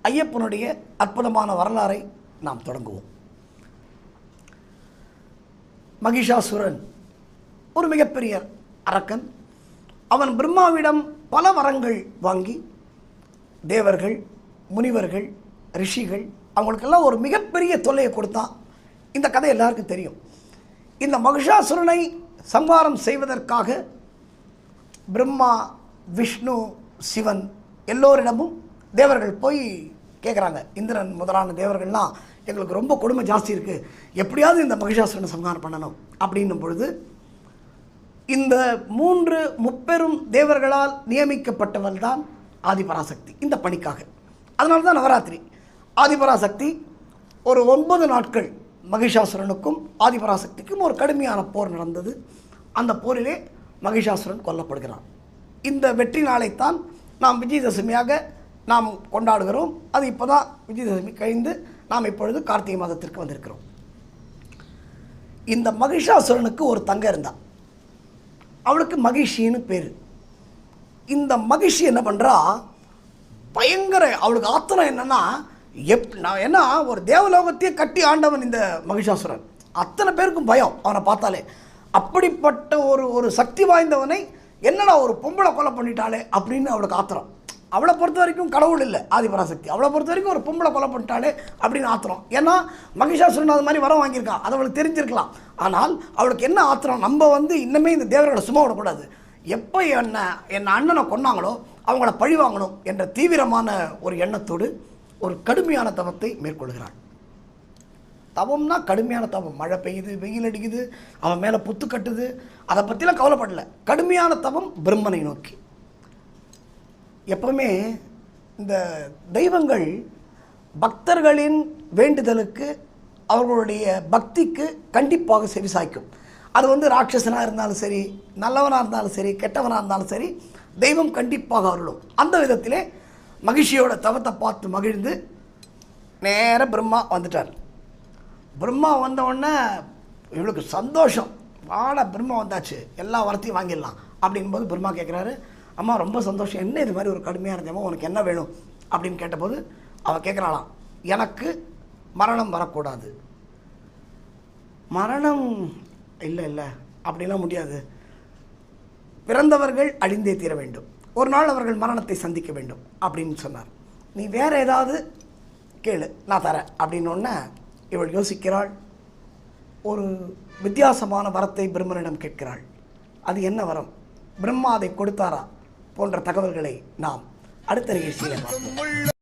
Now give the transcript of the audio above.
ஐயப்பனுடைய அற்புதமான வரலாறை நாம் தொடங்குவோம். மகிஷாசுரன் ஒரு மிகப்பெரிய அரக்கன். அவன் பிரம்மாவிடம் பல வரங்கள் வாங்கி தேவர்கள், முனிவர்கள், ரிஷிகள் அவங்களுக்கெல்லாம் ஒரு மிகப்பெரிய தொல்லையை கொடுத்தான். இந்த கதை எல்லாருக்கும் தெரியும். இந்த மகிஷாசுரனை சம்ஹாரம் செய்வதற்காக பிரம்மா, விஷ்ணு, சிவன் எல்லோரிடமும் தேவர்கள் போய் கேட்குறாங்க. இந்திரன் முதலான தேவர்கள்லாம் எங்களுக்கு ரொம்ப கொடுமை ஜாஸ்தி இருக்குது, எப்படியாவது இந்த மகிஷாசுரனை சம்ஹாரம் பண்ணணும் அப்படின்னும் பொழுது இந்த 3 முப்பெரும் தேவர்களால் நியமிக்கப்பட்டவள் தான் ஆதிபராசக்தி இந்த பணிக்காக. அதனால தான் நவராத்திரி. ஆதிபராசக்தி ஒரு 9 நாட்கள் மகிஷாசுரனுக்கும் ஆதிபராசக்திக்கும் ஒரு கடுமையான போர் நடந்தது. அந்த போரிலே மகிஷாசுரன் கொல்லப்படுகிறான். இந்த வெற்றி நாளைத்தான் நாம் விஜயதசமியாக நாம் கொண்டாடுகிறோம். அது இப்போ தான் விஜயதசமி கழிந்து நாம் இப்பொழுது கார்த்திகை மாதத்திற்கு வந்திருக்கிறோம். இந்த மகிஷாசுரனுக்கு ஒரு தங்க இருந்தான். அவளுக்கு மகிஷின்னு பேர். இந்த மகிஷி என்ன பண்ணுறா, பயங்கர அவளுக்கு ஆத்திரம் என்னென்னா, ஏன்னா ஒரு தேவலோகத்தையே கட்டி ஆண்டவன் இந்த மகிஷாசுரன். அத்தனை பேருக்கும் பயம் அவனை பார்த்தாலே. அப்படிப்பட்ட ஒரு சக்தி வாய்ந்தவனை என்னடா ஒரு பொம்பளை கொலை பண்ணிட்டாலே அப்படின்னு அவளுக்கு ஆத்திரம். அவளை பொறுத்த வரைக்கும் கடவுள் இல்லை ஆதிபராசக்தி. அவளை பொறுத்த வரைக்கும் ஒரு பொம்பளை கொலை பண்ணிட்டாலே அப்படின்னு ஆத்திரம். ஏன்னா மகிஷாசுரன் அது மாதிரி வரம் வாங்கியிருக்கான், அது அவளுக்கு தெரிஞ்சிருக்கலாம். ஆனால் அவளுக்கு என்ன ஆத்திரம், நம்ம இன்னமே இந்த தேவர்களை சும்மா விடக்கூடாது, எப்போ என் அண்ணனை கொன்னாங்களோ அவங்கள பழி வாங்கணும் என்ற தீவிரமான ஒரு எண்ணத்தோடு ஒரு கடுமையான தவத்தை மேற்கொள்கிறாள். தவம்னா கடுமையான தவம். மழை பெய்யுது, வெயில் அடிக்குது, அவன் மேலே புத்து கட்டுது, அதை பற்றிலாம் கவலைப்படல. கடுமையான தவம் பிரம்மனை நோக்கி. எப்பவுமே இந்த தெய்வங்கள் பக்தர்களின் வேண்டுதலுக்கு, அவர்களுடைய பக்திக்கு கண்டிப்பாக செவிசாய்க்கும். அது ராட்சசனாக இருந்தாலும் சரி, நல்லவனாக இருந்தாலும் சரி, கெட்டவனாக இருந்தாலும் சரி, தெய்வம் கண்டிப்பாக அருளும். அந்த விதத்திலே மகிஷியோட தவத்தை பார்த்து மகிழ்ந்து நேர பிரம்மா வந்துட்டார். பிரம்மா வந்த உடனே இவளுக்கு சந்தோஷம். வாடா பிரம்மா வந்தாச்சு, எல்லா வரத்தையும் வாங்கிடலாம் அப்படிங்கும்போது பிரம்மா கேட்குறாரு, அம்மா ரொம்ப சந்தோஷம், என்ன இது மாதிரி ஒரு கடுமையான தேவம், உனக்கு என்ன வேணும் அப்படின்னு கேட்டபோது அவள் கேட்குறாளாம், எனக்கு மரணம் வரக்கூடாது. மரணம் இல்லை அப்படிலாம் முடியாது, பிறந்தவர்கள் அழிந்தே தீர வேண்டும், ஒரு நாள் அவர்கள் மரணத்தை சந்திக்க வேண்டும் அப்படின்னு சொன்னார். நீ வேறு ஏதாவது கேளு, நான் தரேன் அப்படின்னோடனே இவள் யோசிக்கிறாள். ஒரு வித்தியாசமான வரத்தை பிரம்மனிடம் கேட்கிறாள். அது என்ன வரம், பிரம்மா அதை கொடுத்தாரா போன்ற தகவல்களை நாம் அடுத்த நிகழ்ச்சியில் பார்ப்போம்.